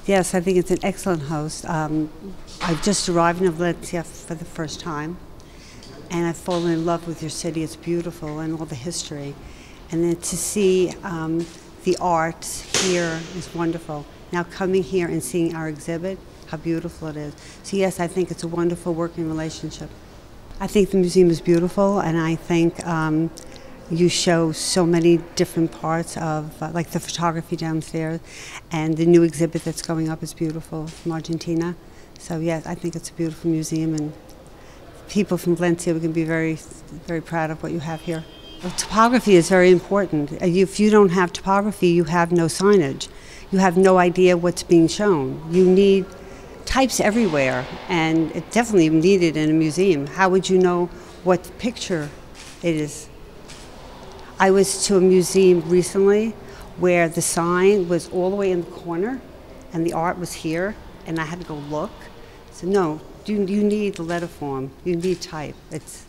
Yes, I think it's an excellent host. I've just arrived in Valencia for the first time, and I've fallen in love with your city. It's beautiful and all the history. And then to see the art here is wonderful. Now coming here and seeing our exhibit, how beautiful it is. So yes, I think it's a wonderful working relationship. I think the museum is beautiful, and I think you show so many different parts of, like the photography downstairs, and the new exhibit that's going up is beautiful from Argentina. So yes, I think it's a beautiful museum, and people from Valencia, we can be very, very proud of what you have here. Well, topography is very important. If you don't have topography, you have no signage. You have no idea what's being shown. You need types everywhere, and it definitely needed in a museum. How would you know what picture it is? I was to a museum recently where the sign was all the way in the corner and the art was here, and I had to go look. So no, you need the letter form. You need type. It's